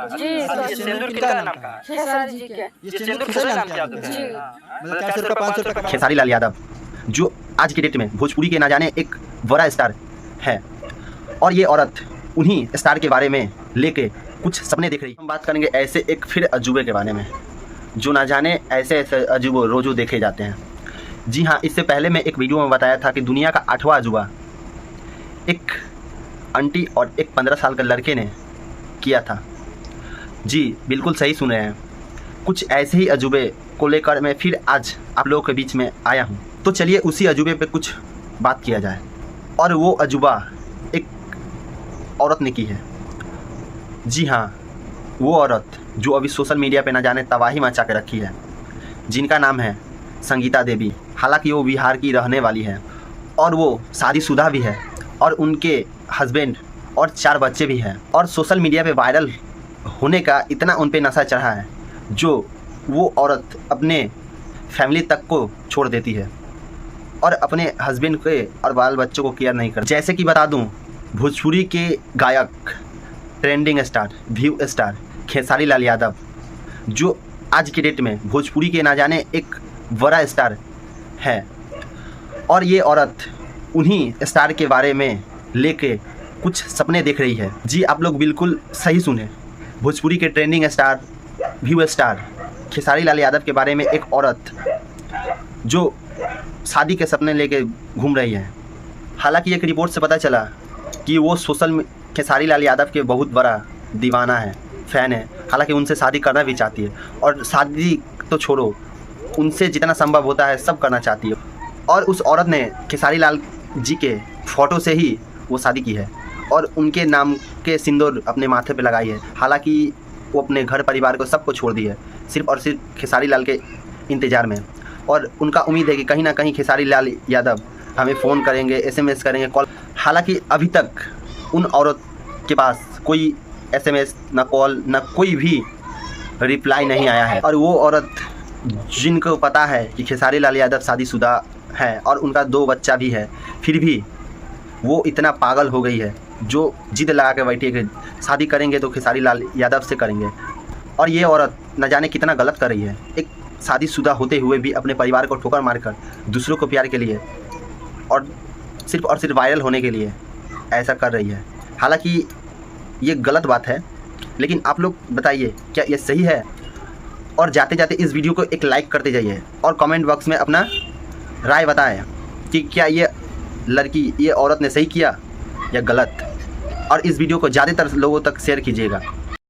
जी ये सिंदूर किनका नाम का है? खेसारी जी के ये सिंदूर किसका नाम किया जाता जी। है? मतलब 400 रुपये 500 रुपये का। खेसारी लाल यादव जो आज की डेट में भोजपुरी के ना जाने एक बड़ा स्टार है, और ये औरत उन्हीं स्टार के बारे में लेके कुछ सपने देख रही है। हम बात करेंगे ऐसे एक फिर अजूबे के बारे में जो ना जाने ऐसे ऐसे अजूबे रोज़ों देखे जाते हैं। जी हाँ, इससे पहले मैं एक वीडियो में बताया था कि दुनिया का 8वां अजूबा एक आंटी और एक 15 साल के लड़के ने किया था। जी बिल्कुल सही सुन रहे हैं, कुछ ऐसे ही अजूबे को लेकर मैं फिर आज आप लोगों के बीच में आया हूँ। तो चलिए उसी अजूबे पे कुछ बात किया जाए। और वो अजूबा एक औरत ने की है। जी हाँ, वो औरत जो अभी सोशल मीडिया पे ना जाने तबाही मचा के रखी है, जिनका नाम है संगीता देवी। हालांकि वो बिहार की रहने वाली है और वो शादीशुदा भी है और उनके हस्बैंड और 4 बच्चे भी हैं। और सोशल मीडिया पे वायरल होने का इतना उन पे नशा चढ़ा है जो वो औरत अपने फैमिली तक को छोड़ देती है और अपने हस्बैंड के और बाल बच्चों को केयर नहीं करती। जैसे कि बता दूं, भोजपुरी के गायक, trending star, view star Khesari Lal Yadav जो आज की डेट में भोजपुरी के ना जाने एक बड़ा स्टार है, और ये औरत उन्हीं स्टार के बारे में लेके कुछ सपने देख रही है। जी आप लोग बिल्कुल सही सुने, भोजपुरी के trending star, view star Khesari Lal Yadav के बारे में एक औरत जो शादी के सपने लेके घूम रही है। हालांकि एक रिपोर्ट से पता चला कि वो खेसारी लाल यादव के बहुत बड़ा दीवाना है, फ़ैन है। हालांकि उनसे शादी करना भी चाहती है, और शादी तो छोड़ो, उनसे जितना संभव होता है सब करना चाहती है। और उस औरत ने खेसारी लाल जी के फ़ोटो से ही वो शादी की है और उनके नाम के सिंदूर अपने माथे पे लगाई है। हालांकि वो अपने घर परिवार को सबको छोड़ दी है, सिर्फ और सिर्फ खेसारी लाल के इंतज़ार में। और उनका उम्मीद है कि कहीं ना कहीं खेसारी लाल यादव हमें फ़ोन करेंगे, SMS करेंगे, कॉल। हालांकि अभी तक उन औरत के पास कोई SMS, ना कॉल, ना कोई भी रिप्लाई नहीं आया है। और वो औरत जिनको पता है कि खेसारी लाल यादव शादीशुदा है और उनका 2 बच्चा भी है, फिर भी वो इतना पागल हो गई है जो जिद लगा के बैठी है कि शादी करेंगे तो खेसारी लाल यादव से करेंगे। और ये औरत न जाने कितना गलत कर रही है, एक शादीशुदा होते हुए भी अपने परिवार को ठोकर मारकर दूसरों को प्यार के लिए और सिर्फ वायरल होने के लिए ऐसा कर रही है। हालांकि ये गलत बात है, लेकिन आप लोग बताइए क्या ये सही है? और जाते जाते इस वीडियो को एक लाइक करते जाइए और कमेंट बॉक्स में अपना राय बताएं कि क्या ये लड़की, ये औरत ने सही किया या गलत। और इस वीडियो को ज़्यादातर लोगों तक शेयर कीजिएगा।